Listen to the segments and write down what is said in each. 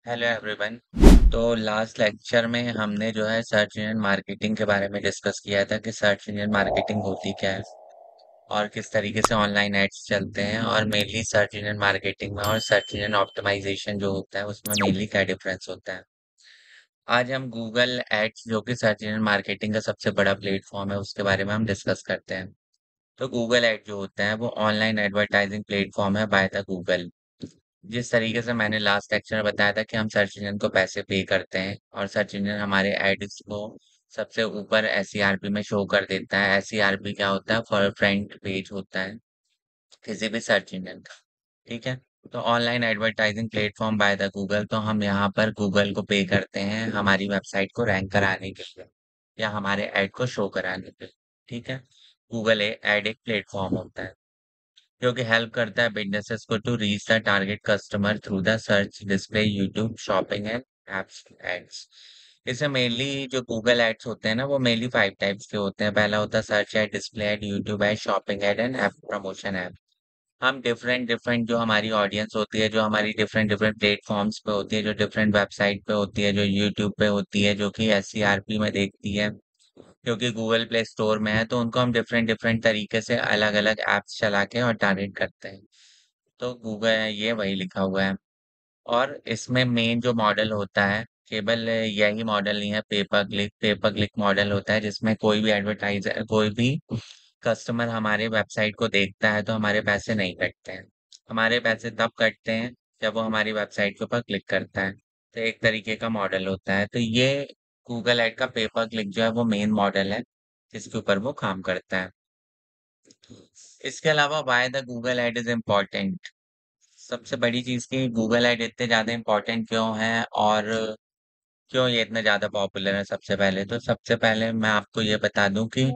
Hello everyone. तो last lecture में हमने जो है सर्च इंजन मार्केटिंग के बारे में डिस्कस किया था कि सर्च इंजन मार्केटिंग होती क्या है और किस तरीके से ऑनलाइन एड्स चलते हैं और मेनली सर्च इंजन मार्केटिंग में और सर्च इंजन ऑप्टिमाइजेशन जो होता है उसमें मेनली क्या डिफरेंस होता है। आज हम गूगल एड्स जो कि सर्च इंजन मार्केटिंग का सबसे बड़ा प्लेटफॉर्म है उसके बारे में हम डिस्कस करते हैं। तो गूगल एड जो होता है वो ऑनलाइन एडवर्टाइजिंग प्लेटफॉर्म है बाय द गूगल। जिस तरीके से मैंने लास्ट लेक्चर में बताया था कि हम सर्च इंजन को पैसे पे करते हैं और सर्च इंजन हमारे एड्स को सबसे ऊपर एसईआरपी में शो कर देता है। एसईआरपी क्या होता है? फॉर फ्रंट पेज होता है किसी भी सर्च इंजन का। ठीक है। तो online advertising platform by the Google, तो हम यहाँ पर गूगल को पे करते हैं हमारी वेबसाइट को रैंक कराने के लिए या हमारे ऐड को शो कराने के लिए। ठीक है। गूगल एड एक प्लेटफॉर्म होता है जो कि हेल्प करता है बिजनेसेस को to reach the target customer through the search display YouTube shopping and apps ads. इसे मेनली जो गूगल एड्स होते हैं ना वो मेनली 5 टाइप्स के होते हैं। पहला होता है search ad, display ad, YouTube ad, shopping ad and app promotion app. हम डिफरेंट डिफरेंट जो हमारी ऑडियंस होती है, जो हमारी डिफरेंट डिफरेंट प्लेटफॉर्म्स पे होती है, जो डिफरेंट वेबसाइट पे होती है, जो यूट्यूब पे होती है, जो कि एससीआरपी में देखती है, क्योंकि गूगल प्ले स्टोर में है, तो उनको हम डिफरेंट डिफरेंट तरीके से अलग अलग एप्स चला के और टारगेट करते हैं। तो गूगल ये वही लिखा हुआ है। और इसमें मेन जो मॉडल होता है, केवल यही मॉडल नहीं है, पेपर क्लिक मॉडल होता है जिसमें कोई भी एडवर्टाइजर, कोई भी कस्टमर हमारे वेबसाइट को देखता है तो हमारे पैसे नहीं कटते हैं। हमारे पैसे तब कटते हैं जब वो हमारी वेबसाइट के ऊपर क्लिक करता है। तो एक तरीके का मॉडल होता है। तो ये गूगल एड का पेपर क्लिक जो है वो मेन मॉडल है जिसके ऊपर वो काम करता है। इसके अलावा why the Google ad is important. सबसे बड़ी चीज की गूगल एड इतने ज्यादा इम्पोर्टेंट क्यों है और क्यों ये इतने ज्यादा पॉपुलर है। सबसे पहले मैं आपको ये बता दूं कि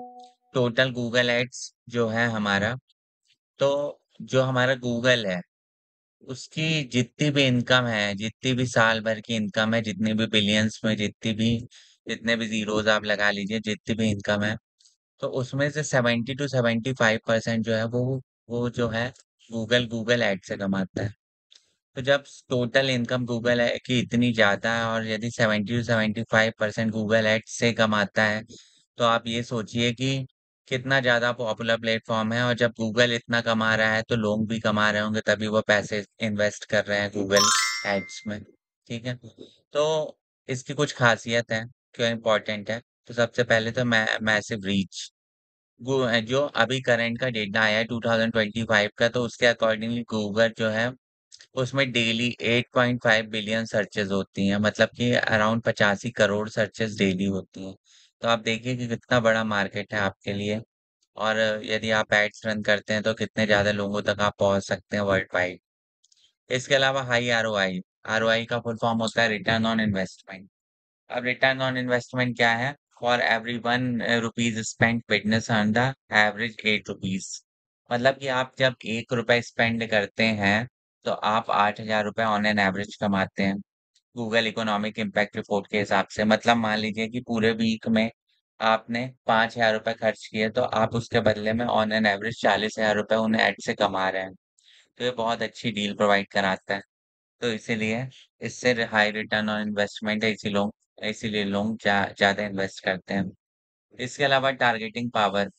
टोटल गूगल एड्स जो है हमारा, तो जो हमारा गूगल है उसकी जितनी भी इनकम है, जितनी भी साल भर की इनकम है, जितने भी बिलियंस में, जितने भी जीरोस आप लगा लीजिए, जितनी भी इनकम है, तो उसमें से 70 to 75% जो है वो जो है गूगल गूगल एड से कमाता है। तो जब टोटल इनकम गूगल है कि इतनी ज्यादा है और यदि 70 to 75% गूगल एड्स से कमाता है, तो आप ये सोचिए कि कितना ज्यादा पॉपुलर प्लेटफॉर्म है। और जब गूगल इतना कमा रहा है तो लोग भी कमा रहे होंगे, तभी वो पैसे इन्वेस्ट कर रहे हैं गूगल एड्स में। ठीक है। तो इसकी कुछ खासियत है, क्यों इम्पोर्टेंट है। तो सबसे पहले तो मैसिव रीच। जो अभी करंट का डेटा आया है 2025 का, तो उसके अकॉर्डिंगली गूगल जो है उसमें डेली 8.5 बिलियन सर्चेज होती हैं, मतलब कि अराउंड 85 करोड़ सर्चेज डेली होती हैं। तो आप देखिए कि कितना बड़ा मार्केट है आपके लिए। और यदि आप एड्स रन करते हैं तो कितने ज्यादा लोगों तक आप पहुंच सकते हैं वर्ल्ड वाइड। इसके अलावा हाई आरओआई। आरओआई का फुल फॉर्म होता है रिटर्न ऑन इन्वेस्टमेंट। अब रिटर्न ऑन इन्वेस्टमेंट क्या है? For every 1 rupees spend business earn the average 8 rupees. मतलब कि आप जब 1 रुपए स्पेंड करते हैं तो आप 8,000 रुपए ऑन एन एवरेज कमाते हैं। गूगल इकोनॉमिक इम्पैक्ट रिपोर्ट के हिसाब से, मतलब मान लीजिए कि पूरे वीक में आपने 5,000 रुपए खर्च किए, तो आप उसके बदले में ऑन एन एवरेज 40,000 रुपए उन एड से कमा रहे हैं। तो ये बहुत अच्छी डील प्रोवाइड कराता है। तो इसीलिए इससे हाई रिटर्न ऑन इन्वेस्टमेंट है, इसीलिए लोग ज्यादा इन्वेस्ट करते हैं। इसके अलावा targeting power,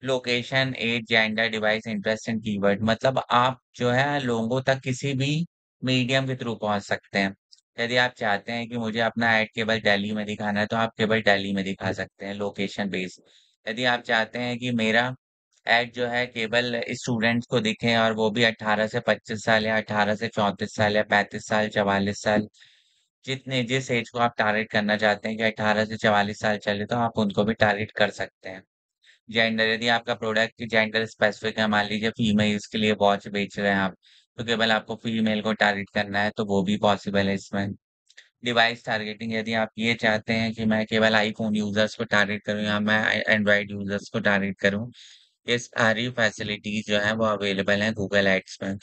location, age, gender, device, interest and keyword, मतलब आप जो है लोगों तक किसी भी मीडियम के थ्रू पहुंच सकते हैं। यदि आप चाहते हैं कि मुझे अपना ऐड केवल दिल्ली में दिखाना है तो आप केवल दिल्ली में दिखा सकते हैं, लोकेशन बेस्ड। यदि आप चाहते हैं कि मेरा ऐड जो है केवल स्टूडेंट्स को दिखे और वो भी 18 से 25 साल या 18 से 34 साल या 35 साल, 44 साल, जिस एज को आप टारगेट करना चाहते हैं कि 18 से 44 साल चले, तो आप उनको भी टारगेट कर सकते हैं। जेंडर, यदि आपका प्रोडक्ट जेंडर स्पेसिफिक है, मान लीजिए फीमेल्स के लिए वॉच बेच रहे हैं आप, तो केवल आपको फीमेल को टारगेट करना है तो वो भी पॉसिबल है इसमें। डिवाइस टारगेटिंग, यदि आप ये चाहते हैं कि मैं केवल आईफोन यूजर्स को टारगेट करूं या मैं एंड्रॉइड यूजर्स को टारगेट करूं, ये सारी फैसिलिटीज जो है वो अवेलेबल है गूगल एड्स में।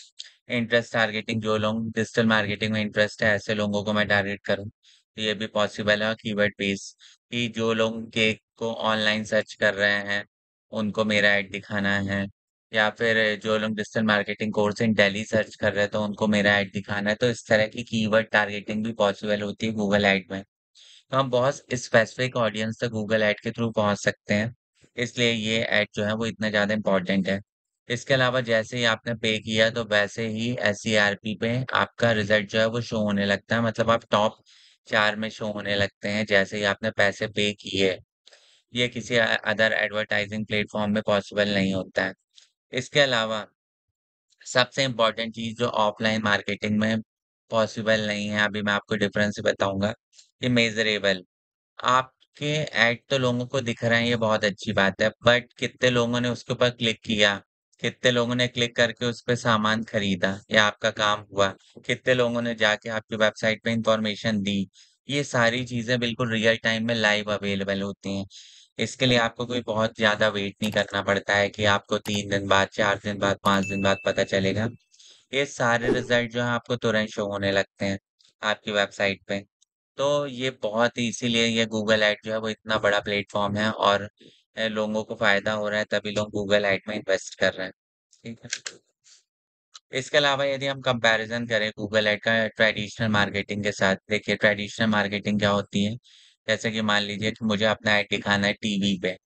इंटरेस्ट टारगेटिंग, जो लोग डिजिटल मार्केटिंग में इंटरेस्ट है ऐसे लोगों को मैं टारगेट करूं, तो ये भी पॉसिबल है। कीवर्ड बेस, कि जो लोग केक को ऑनलाइन सर्च कर रहे हैं उनको मेरा ऐड दिखाना है। या फिर जो लोग digital marketing course in Delhi search कर रहे हैं तो उनको मेरा ऐड दिखाना है, तो इस तरह की कीवर्ड टारगेटिंग भी पॉसिबल होती है गूगल ऐड में। तो हम बहुत स्पेसिफिक ऑडियंस तक गूगल ऐड के थ्रू पहुंच सकते हैं, इसलिए ये ऐड जो है वो इतना ज़्यादा इम्पोर्टेंट है। इसके अलावा जैसे ही आपने पे किया तो वैसे ही एसईआरपी पे आपका रिजल्ट जो है वो शो होने लगता है, मतलब आप टॉप 4 में शो होने लगते हैं जैसे ही आपने पैसे पे किए। ये किसी अदर एडवर्टाइजिंग प्लेटफॉर्म में पॉसिबल नहीं होता है। इसके अलावा सबसे इम्पोर्टेंट चीज़ जो ऑफलाइन मार्केटिंग में पॉसिबल नहीं है, अभी मैं आपको डिफरेंस बताऊंगा, ये मेजरेबल। आपके ऐड तो लोगों को दिख रहे हैं, ये बहुत अच्छी बात है, बट कितने लोगों ने उसके ऊपर क्लिक किया, कितने लोगों ने क्लिक करके उस पे सामान खरीदा या आपका काम हुआ, कितने लोगों ने जाके आपकी वेबसाइट पे इंफॉर्मेशन दी, ये सारी चीजें बिल्कुल रियल टाइम में लाइव अवेलेबल होती हैं। इसके लिए आपको कोई बहुत ज्यादा वेट नहीं करना पड़ता है कि आपको 3 दिन बाद, 4 दिन बाद, 5 दिन बाद पता चलेगा। ये सारे रिजल्ट जो है आपको तुरंत शो होने लगते हैं आपकी वेबसाइट पे। तो ये बहुत ही, इसीलिए ये गूगल ऐड जो है वो इतना बड़ा प्लेटफॉर्म है, और लोगों को फायदा हो रहा है तभी लोग गूगल ऐड में इन्वेस्ट कर रहे हैं। ठीक है। इसके अलावा यदि हम कंपैरिजन करें गूगल ऐड का ट्रेडिशनल मार्केटिंग के साथ, देखिए ट्रेडिशनल मार्केटिंग क्या होती है। जैसे कि मान लीजिए कि मुझे अपना ऐड दिखाना है टीवी पे,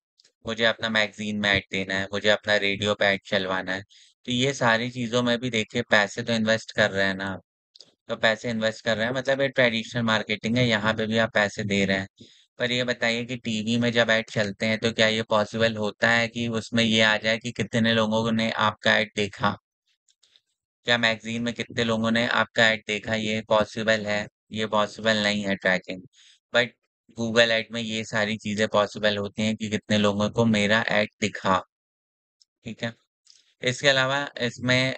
मुझे अपना मैगजीन में ऐड देना है, मुझे अपना रेडियो पे ऐड चलवाना है। तो ये सारी चीजों में भी देखिए पैसे तो इन्वेस्ट कर रहे हैं ना, तो पैसे इन्वेस्ट कर रहे हैं, मतलब ये ट्रेडिशनल मार्केटिंग है, यहाँ पे भी आप पैसे दे रहे हैं। पर ये बताइए कि टीवी में जब ऐड चलते हैं तो क्या ये पॉसिबल होता है कि उसमें ये आ जाए कि कितने लोगों ने आपका ऐड देखा? क्या मैगजीन में कितने लोगों ने आपका ऐड देखा, ये पॉसिबल है? ये पॉसिबल नहीं है ट्रैकिंग। बट गूगल ऐड में ये सारी चीजें पॉसिबल होती हैं कि कितने लोगों को मेरा ऐड दिखा। ठीक है। इसके अलावा इसमें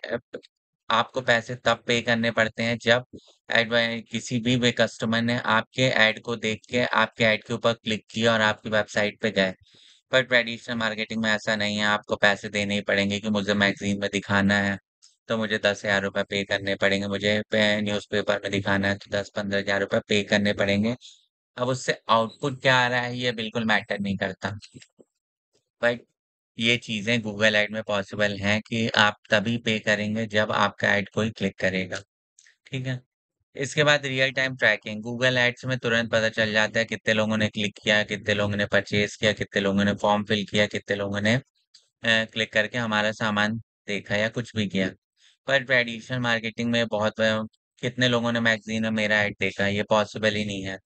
आपको पैसे तब पे करने पड़ते हैं जब किसी भी कस्टमर ने आपके ऐड को देख के आपके ऐड के ऊपर क्लिक किया और आपकी वेबसाइट पे गए। पर ट्रेडिशनल मार्केटिंग में ऐसा नहीं है, आपको पैसे देने ही पड़ेंगे कि मुझे मैगजीन में दिखाना है तो मुझे 10,000 रुपये पे करने पड़ेंगे, मुझे न्यूज़पेपर में दिखाना है तो 10-15 हज़ार रुपये पे करने पड़ेंगे। अब उससे आउटपुट क्या आ रहा है ये बिल्कुल मैटर नहीं करता। बट ये चीज़ें गूगल ऐड में पॉसिबल हैं कि आप तभी पे करेंगे जब आपका ऐड कोई क्लिक करेगा। ठीक है? इसके बाद real time tracking, Google ads में तुरंत पता चल जाता है कितने लोगों ने क्लिक किया, कितने लोगों ने परचेज़ किया, कितने लोगों ने फॉर्म फिल किया, कितने लोगों ने क्लिक करके हमारा सामान देखा या कुछ भी किया। पर ट्रेडिशनल मार्केटिंग में बहुत कितने लोगों ने मैगज़ीन में मेरा ऐड देखा, ये पॉसिबल ही नहीं है।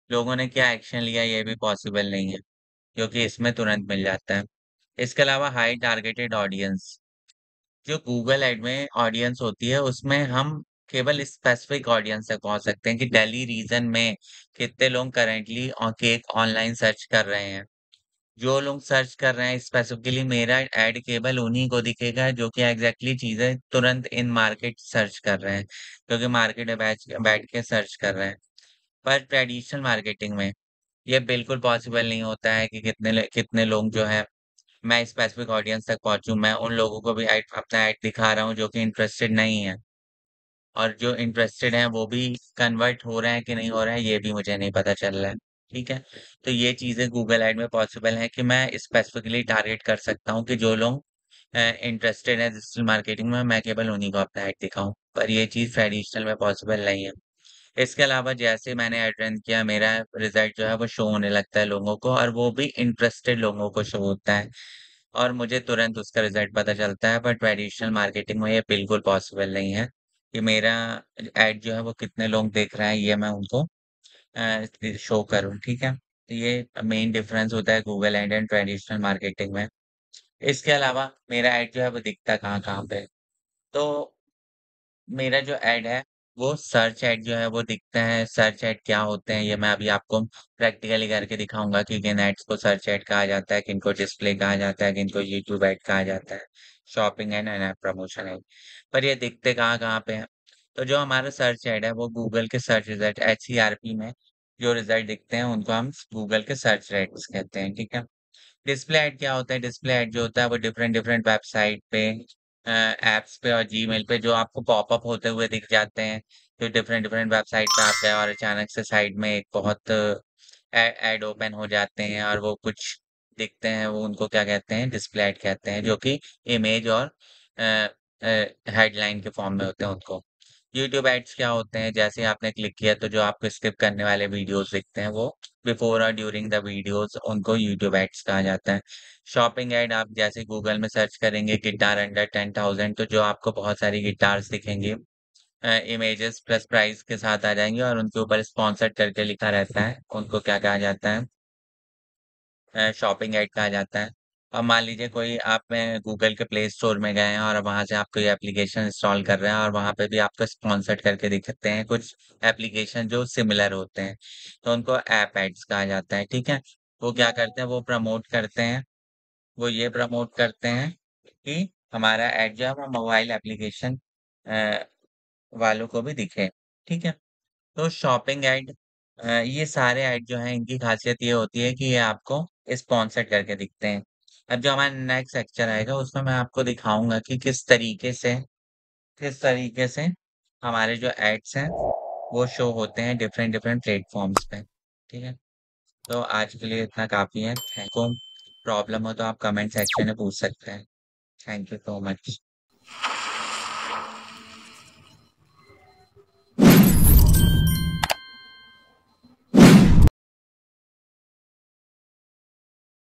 लोगों ने क्या एक्शन लिया, ये भी पॉसिबल नहीं है, क्योंकि इसमें तुरंत मिल जाता है। इसके अलावा हाई टारगेटेड ऑडियंस, जो गूगल ऐड में ऑडियंस होती है उसमें हम केवल स्पेसिफिक ऑडियंस तक पहुंच सकते हैं कि दिल्ली रीजन में कितने लोग करेंटली केक ऑनलाइन सर्च कर रहे हैं। जो लोग सर्च कर रहे हैं स्पेसिफिकली मेरा ऐड केवल उन्हीं को दिखेगा जो कि एग्जैक्टली चीजें तुरंत इन मार्केट सर्च कर रहे हैं, क्योंकि मार्केट में बैठ बैठ के सर्च कर रहे हैं। पर ट्रेडिशनल मार्केटिंग में ये बिल्कुल पॉसिबल नहीं होता है कि कितने लोग जो है मैं स्पेसिफिक ऑडियंस तक पहुंचूं। मैं उन लोगों को भी अपना ऐड दिखा रहा हूं जो कि इंटरेस्टेड नहीं है, और जो इंटरेस्टेड हैं वो भी कन्वर्ट हो रहे हैं कि नहीं हो रहे हैं ये भी मुझे नहीं पता चल रहा है। ठीक है। तो ये चीजें गूगल ऐड में पॉसिबल है कि मैं स्पेसिफिकली टारगेट कर सकता हूँ कि जो लोग इंटरेस्टेड है डिजिटल मार्केटिंग में, मैं केवल उन्हीं को अपना ऐड दिखाऊं, पर ये चीज ट्रेडिशनल में पॉसिबल नहीं है। इसके अलावा जैसे मैंने ऐड रन किया मेरा रिजल्ट जो है वो शो होने लगता है लोगों को, और वो भी इंटरेस्टेड लोगों को शो होता है, और मुझे तुरंत उसका रिजल्ट पता चलता है। पर ट्रेडिशनल मार्केटिंग में ये बिल्कुल पॉसिबल नहीं है कि मेरा ऐड जो है वो कितने लोग देख रहे हैं ये मैं उनको शो करूं। ठीक है। तो ये मेन डिफरेंस होता है Google ad and traditional marketing में। इसके अलावा मेरा ऐड जो है वो दिखता कहाँ कहाँ पे, तो मेरा जो ऐड है वो सर्च ऐड जो है वो दिखता है। सर्च ऐड क्या होते हैं ये मैं अभी आपको प्रैक्टिकली करके दिखाऊंगा कि किन एड्स को सर्च ऐड कहा जाता है, किनको डिस्प्ले कहा जाता है, किनको यूट्यूब ऐड कहा जाता है, shopping and and app promotion add. पर ये दिखते कहाँ कहाँ पे हैं? तो जो हमारा सर्च ऐड है वो गूगल के सर्च रिजल्ट HCRP में जो रिजल्ट दिखते हैं उनको हम गूगल के सर्च रेट्स कहते हैं। ठीक है। डिस्प्ले ऐड क्या होता है? डिस्प्ले ऐड जो होता है वो डिफरेंट डिफरेंट वेबसाइट पे, एप्स पे और जीमेल पे जो आपको पॉपअप होते हुए दिख जाते हैं। जो डिफरेंट डिफरेंट वेबसाइट पे आप गए और अचानक से साइड में एक बहुत ऐड ओपन हो जाते हैं और वो कुछ दिखते हैं वो उनको क्या कहते हैं, डिस्प्ले ऐड कहते हैं, जो कि इमेज और हेडलाइन के फॉर्म में होते हैं उनको। यूट्यूब एड्स क्या होते हैं, जैसे ही आपने क्लिक किया तो जो आपको स्किप करने वाले वीडियोस दिखते हैं वो बिफोर और ड्यूरिंग द वीडियोस उनको यूट्यूब एड्स कहा जाता है। शॉपिंग ऐड आप जैसे गूगल में सर्च करेंगे गिटार अंडर 10,000 तो जो आपको बहुत सारी गिटार्स दिखेंगी, इमेजेस प्लस प्राइस के साथ आ जाएंगे और उनके ऊपर स्पॉन्सर्ड करके लिखा रहता है, उनको क्या कहा जाता है, शॉपिंग ऐड कहा जाता है। अब मान लीजिए कोई आप में गूगल के प्ले स्टोर में गए हैं और वहां से आप कोई एप्लीकेशन इंस्टॉल कर रहे हैं और वहां पे भी आपको स्पॉन्सर्ड करके दिखते हैं कुछ एप्लीकेशन जो सिमिलर होते हैं, तो उनको ऐप एड्स कहा जाता है। ठीक है, वो क्या करते हैं, वो प्रमोट करते हैं, वो ये प्रमोट करते हैं कि हमारा ऐड जो है वो मोबाइल एप्लीकेशन वालों को भी दिखे। ठीक है, तो शॉपिंग ऐड, ये सारे ऐड जो हैं इनकी खासियत ये होती है कि ये आपको स्पॉन्सर्ड करके दिखते हैं। अब जो हमारा नेक्स्ट लेक्चर आएगा उसमें मैं आपको दिखाऊंगा कि किस तरीके से हमारे जो एड्स हैं वो शो होते हैं डिफरेंट डिफरेंट प्लेटफॉर्म्स पे। ठीक है, तो आज के लिए इतना काफी है। Thank you. प्रॉब्लम हो तो आप कमेंट सेक्शन में पूछ सकते हैं। Thank you so much.